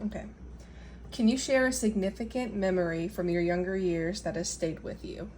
Okay. Can you share a significant memory from your younger years that has stayed with you?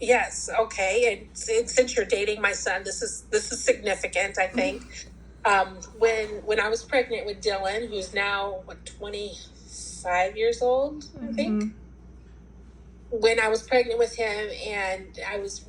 Yes. Okay. And since you're dating my son, this is significant, I think. When I was pregnant with Dylan, who's now 25 years old, I think. When I was pregnant with him, and I was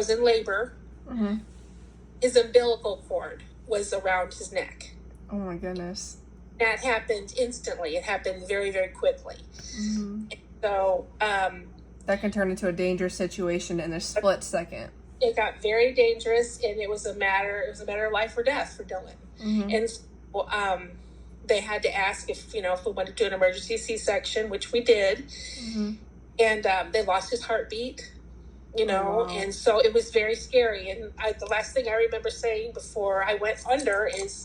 in labor, his umbilical cord was around his neck. Oh my goodness. That happened instantly. It happened very, very quickly. And so that can turn into a dangerous situation in a split second. It got very dangerous, and it was a matter of life or death for Dylan. And so, they had to ask if we wanted to do an emergency C-section, which we did. And they lost his heartbeat, Wow. and so it was very scary. And the last thing I remember saying before I went under is,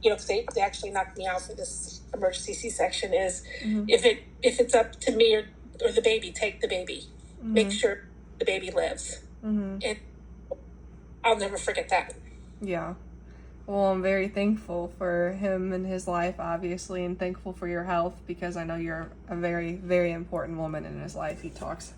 because they actually knocked me out for this emergency C-section, is if it's up to me or the baby, take the baby. Make sure the baby lives. And I'll never forget that. Yeah. Well, I'm very thankful for him and his life, obviously, and thankful for your health, because I know you're a very, very important woman in his life. He talks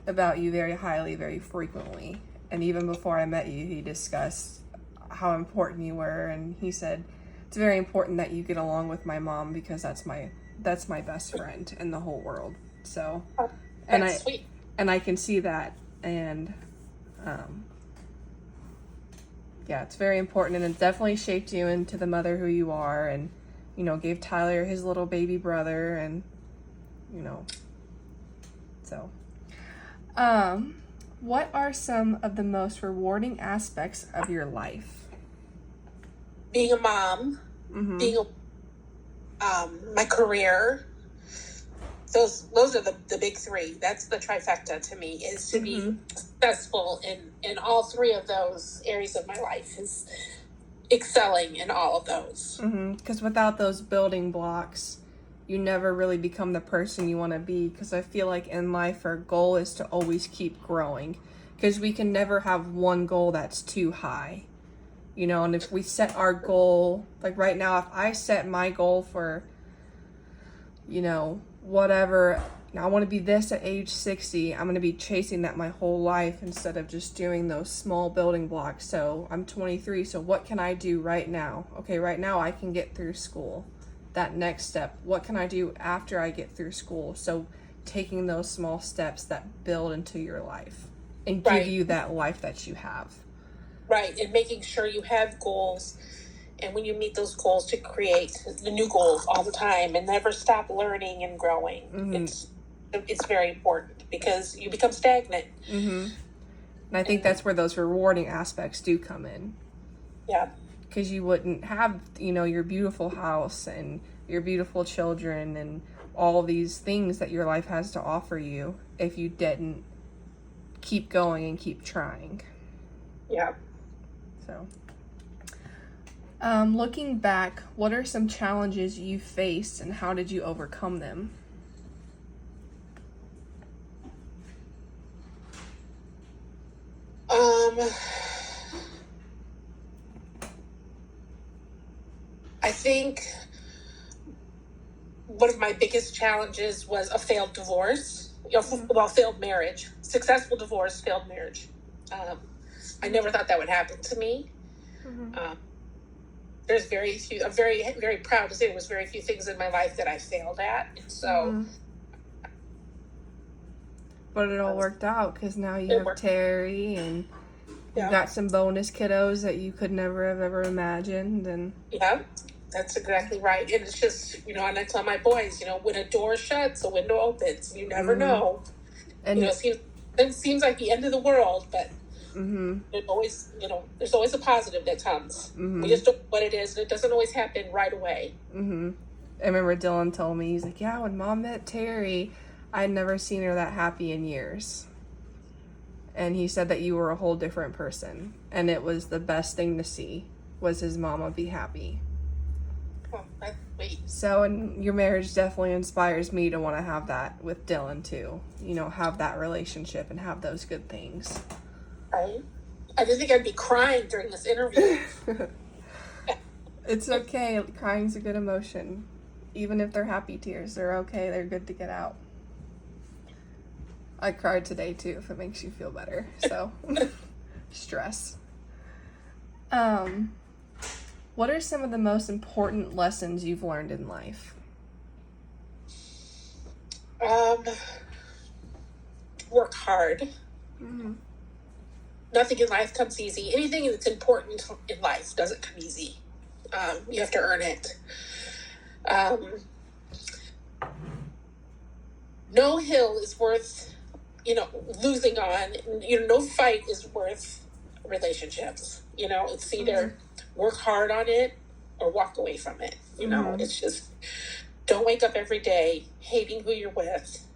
about you very highly, very frequently. And even before I met you, he discussed how important you were, and he said, it's very important that you get along with my mom, because that's my best friend in the whole world. So, That's sweet. And I can see that, and yeah, it's very important, and it definitely shaped you into the mother who you are, and gave Tyler his little baby brother, and so what are some of the most rewarding aspects of your life? Being a mom, being my career. Those are the big three. That's the trifecta to me, is to be successful in all three of those areas of my life, is excelling in all of those. Because without those building blocks, you never really become the person you want to be. Because I feel like in life, our goal is to always keep growing, because we can never have one goal that's too high. And if we set our goal, like right now, if I set my goal for, whatever, I want to be this at age 60, I'm going to be chasing that my whole life instead of just doing those small building blocks. So I'm 23, so what can I do right now? Okay, right now I can get through school. That next step, what can I do after I get through school? So taking those small steps that build into your life and give you that life that you have. Right, and making sure you have goals, and when you meet those goals, to create the new goals all the time and never stop learning and growing. It's very important, because you become stagnant. And I think that's where those rewarding aspects do come in. Yeah. Because you wouldn't have, your beautiful house and your beautiful children and all these things that your life has to offer you if you didn't keep going and keep trying. Yeah. So, looking back, what are some challenges you faced, and how did you overcome them? I think one of my biggest challenges was a failed divorce. Failed marriage. Successful divorce, failed marriage. I never thought that would happen to me. There's very few. I'm very, very proud to say there was very few things in my life that I failed at. And so, but it all worked out, because now you have Terry, and you've got some bonus kiddos that you could never have ever imagined. And yeah, that's exactly right. And it's just, and I tell my boys, when a door shuts, a window opens. You never know. And it seems like the end of the world, but there's always a positive that comes. We just don't know what it is, and it doesn't always happen right away. I remember Dylan told me, he's like, yeah, when Mom met Terry, I'd never seen her that happy in years. And he said that you were a whole different person, and it was the best thing to see, was his mama be happy. Oh, that's sweet. So, and your marriage definitely inspires me to want to have that with Dylan too. Have that relationship and have those good things. Right. I didn't think I'd be crying during this interview. It's okay. Crying's a good emotion. Even if they're happy tears, they're okay. They're good to get out. I cried today too, if it makes you feel better. So, stress. What are some of the most important lessons you've learned in life? Work hard. Mm-hmm. Nothing in life comes easy. Anything that's important in life doesn't come easy. You have to earn it. No hill is worth, losing on. No fight is worth relationships. It's either work hard on it or walk away from it. It's just, don't wake up every day hating who you're with,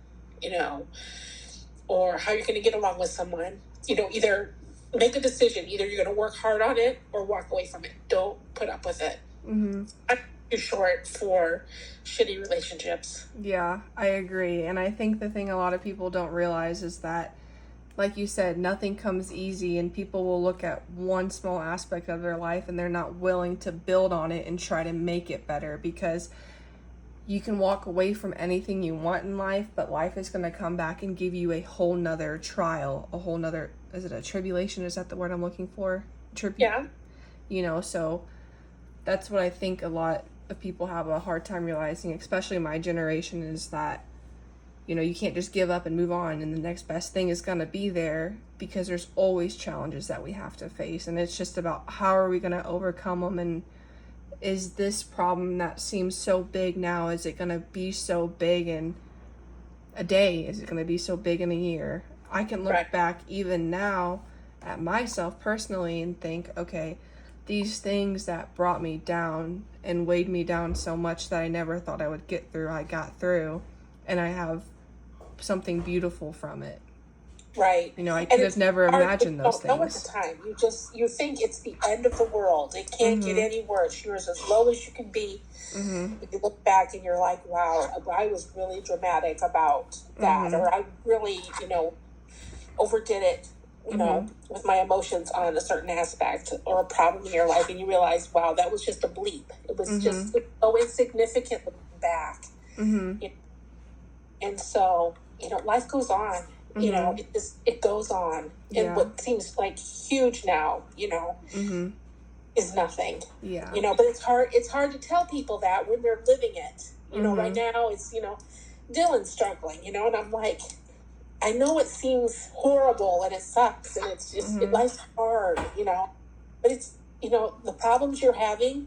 or how you're going to get along with someone. Either make a decision. Either you're going to work hard on it or walk away from it. Don't put up with it. I'm too short for shitty relationships. Yeah, I agree. And I think the thing a lot of people don't realize is that, like you said, nothing comes easy, and people will look at one small aspect of their life and they're not willing to build on it and try to make it better, because you can walk away from anything you want in life, but life is going to come back and give you a whole nother trial, a whole nother, is it a tribulation? Is that the word I'm looking for? Yeah. So that's what I think a lot of people have a hard time realizing, especially my generation, is that, you can't just give up and move on and the next best thing is going to be there, because there's always challenges that we have to face. And it's just about how are we going to overcome them, and is this problem that seems so big now, is it going to be so big in a day? Is it going to be so big in a year? I can look back even now at myself personally and think, okay, these things that brought me down and weighed me down so much that I never thought I would get through, I got through, and I have something beautiful from it. Right. I could have never imagined those things. Know at the time. You think it's the end of the world. It can't get any worse. You're as low as you can be. If you look back and you're like, wow, I was really dramatic about that. Or I really, overdid it, with my emotions on a certain aspect or a problem in your life. And you realize, wow, that was just a bleep. It was just so insignificant looking back. And so, life goes on. It goes on. And what seems like huge now, is nothing. Yeah. But it's hard to tell people that when they're living it. Right now it's, Dylan's struggling, and I'm like, I know it seems horrible and it sucks and it's just, life's hard, but it's, the problems you're having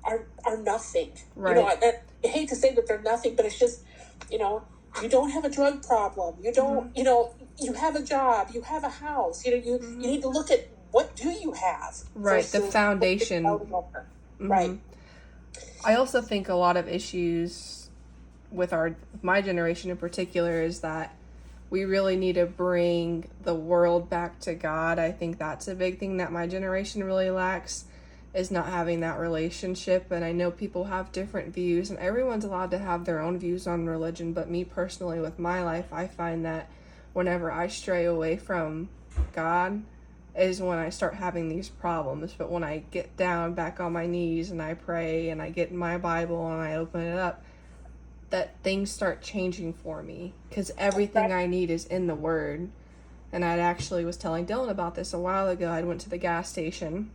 are nothing. Right. I hate to say that they're nothing, but it's just, you don't have a drug problem. You don't, you have a job, you have a house, you need to look at what do you have. Right. The foundation. Right. I also think a lot of issues with my generation in particular is that we really need to bring the world back to God. I think that's a big thing that my generation really lacks, is not having that relationship. And I know people have different views, and everyone's allowed to have their own views on religion, but me personally, with my life, I find that whenever I stray away from God is when I start having these problems. But when I get down back on my knees and I pray and I get in my Bible and I open it up, that things start changing for me, because everything I need is in the Word. And I actually was telling Dylan about this a while ago. I went to the gas station.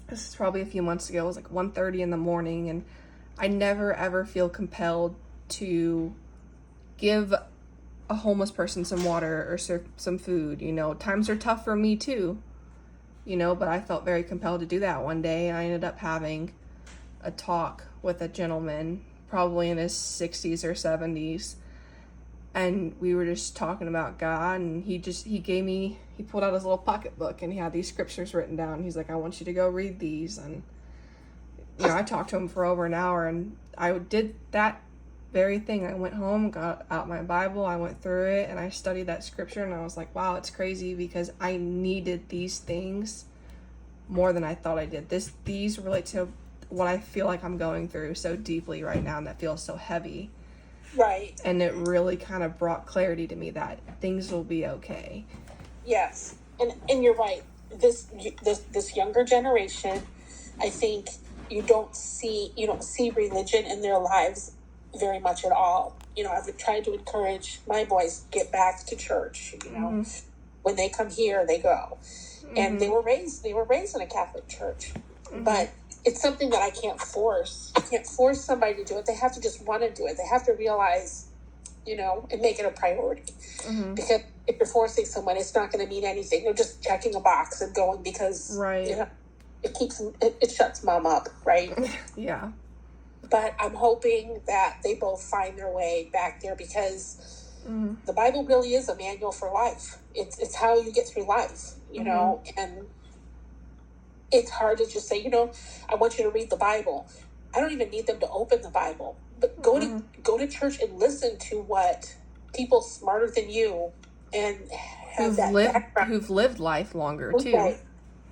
This is probably a few months ago. It was like 1:30 in the morning, and I never ever feel compelled to give a homeless person some water or some food. Times are tough for me too, but I felt very compelled to do that one day. I ended up having a talk with a gentleman, probably in his 60s or 70s, and we were just talking about God, and he pulled out his little pocketbook and he had these scriptures written down. He's like, I want you to go read these. And I talked to him for over an hour, and I did that very thing. I went home, got out my Bible, I went through it, and I studied that scripture, and I was like, wow, it's crazy, because I needed these things more than I thought I did. These relate to what I feel like I'm going through so deeply right now, and that feels so heavy. Right. And it really kind of brought clarity to me that things will be okay. Yes. And you're right. this younger generation, I think you don't see religion in their lives very much at all. I've tried to encourage my boys get back to church. When they come here, they go, and they were raised in a Catholic church, but it's something that I can't force. I can't force somebody to do it. They have to just want to do it. They have to realize, and make it a priority. Because if you're forcing someone, it's not going to mean anything. They're just checking a box and going because it shuts mom up, right? Yeah. But I'm hoping that they both find their way back there, because the Bible really is a manual for life. It's how you get through life, and it's hard to just say, I want you to read the Bible. I don't even need them to open the Bible, but go to church and listen to what people smarter than you and have who've lived life longer too. Right.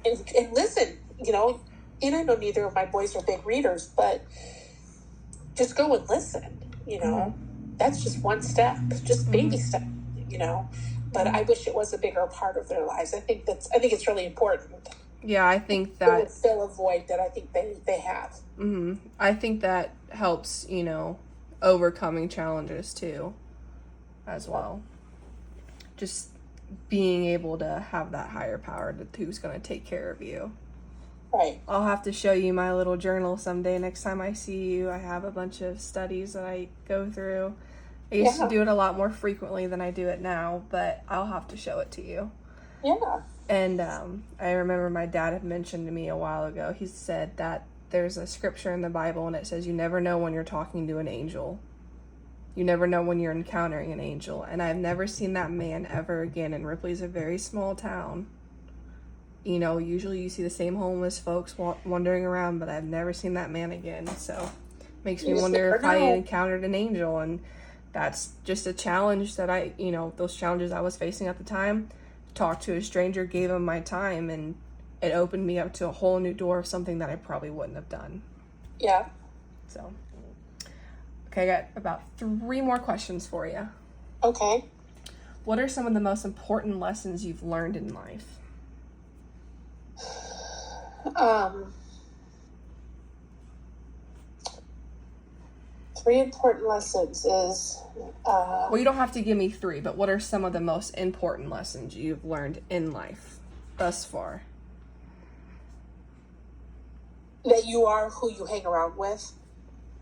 And listen, and I know neither of my boys are big readers, but just go and listen, that's just one step, just baby step, but I wish it was a bigger part of their lives. I think it's really important. Yeah, I think that fill a void that I think they have. I think that helps, overcoming challenges too, as well. Just being able to have that higher power who's going to take care of you. Right. I'll have to show you my little journal someday. Next time I see you, I have a bunch of studies that I go through. I used to do it a lot more frequently than I do it now, but I'll have to show it to you. Yeah. And I remember my dad had mentioned to me a while ago, he said that there's a scripture in the Bible and it says you never know when you're talking to an angel. You never know when you're encountering an angel. And I've never seen that man ever again. And Ripley's a very small town. Usually you see the same homeless folks wandering around, but I've never seen that man again. So makes me wonder if I encountered an angel. And that's just a challenge that those challenges I was facing at the time. Talked to a stranger, gave him my time, and it opened me up to a whole new door of something that I probably wouldn't have done. Yeah. So, okay, I got about 3 more questions for you. Okay. What are some of the most important lessons you've learned in life? 3 important lessons is... well, you don't have to give me 3, but what are some of the most important lessons you've learned in life thus far? That you are who you hang around with.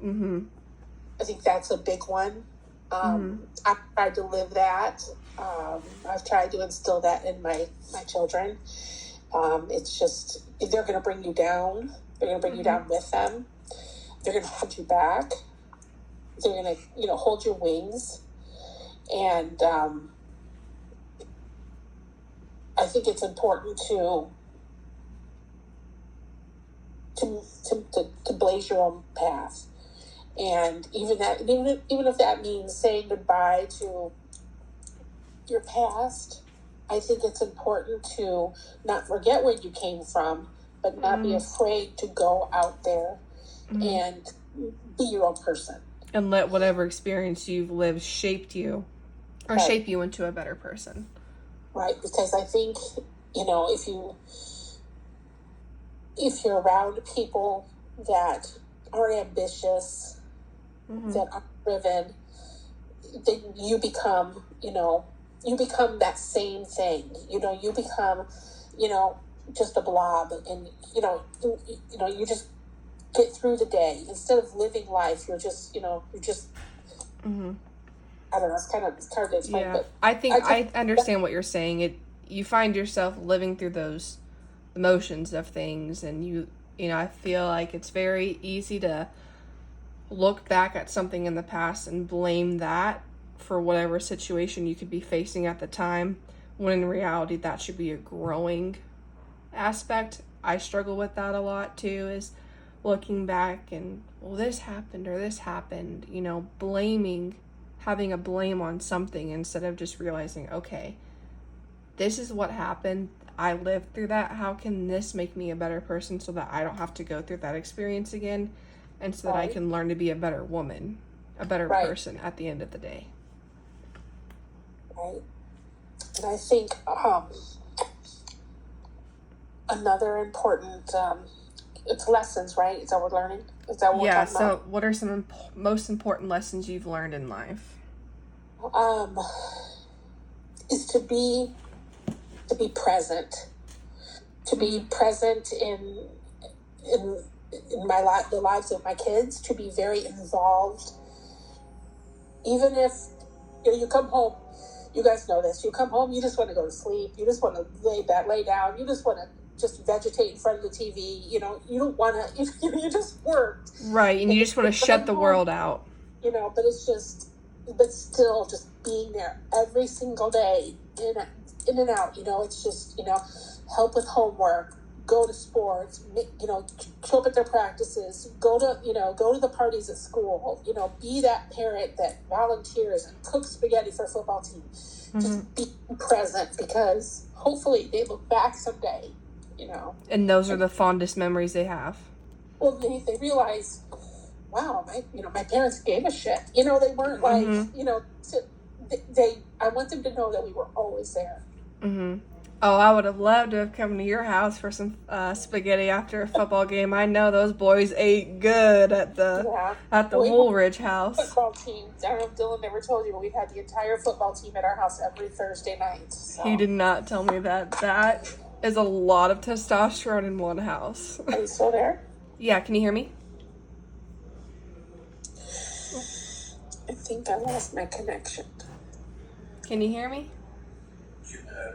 I think that's a big one. I've tried to live that. I've tried to instill that in my children. It's just, they're going to bring you down. They're going to bring you down with them. They're going to hold you back. They're going to, hold your wings. And I think it's important to blaze your own path. And even if that means saying goodbye to your past, I think it's important to not forget where you came from, but not be afraid to go out there and be your own person. And let whatever experience you've lived shape you into a better person. Right, because I think, if you're around people that are ambitious, that are driven, then you become that same thing. You become, just a blob, and you just get through the day instead of living life. You're just, I don't know. It's kind of to explain. Yeah, but I understand what you're saying. You find yourself living through those emotions of things, and I feel like it's very easy to look back at something in the past and blame that for whatever situation you could be facing at the time, when in reality that should be a growing aspect. I struggle with that a lot too, is looking back and, well, this happened or this happened, having a blame on something instead of just realizing, okay, this is what happened. I lived through that. How can this make me a better person so that I don't have to go through that experience again, and so that I can learn to be a better woman, a better person at the end of the day. Right. And I think another important, it's lessons, right? Is that what we're learning? Is that what we're talking So what are some most important lessons you've learned in life? Is to be present, to be present in the lives of my kids, to be very involved. Even if you come home, you guys know this. You come home, you just want to go to sleep. You just want to lay down. You just want to just vegetate in front of the TV. You don't want to. You just worked. Right, and you just want to shut the world out. But it's just, but still, just being there every single day, in and out. It's just help with homework, go to sports, show up at their practices, go to the parties at school, be that parent that volunteers and cooks spaghetti for a football team. Mm-hmm. Just be present, because hopefully they look back someday, And those are the fondest memories they have. Well, they realize, wow, my parents gave a shit. They weren't like, I want them to know that we were always there. Mm-hmm. Oh, I would have loved to have come to your house for some spaghetti after a football game. I know those boys ate good at the Woolridge house. Football teams. I don't know if Dylan never told you, but we've had the entire football team at our house every Thursday night. So. He did not tell me that. That is a lot of testosterone in one house. Are you still there? Yeah, can you hear me? I think I lost my connection. Can you hear me? You know,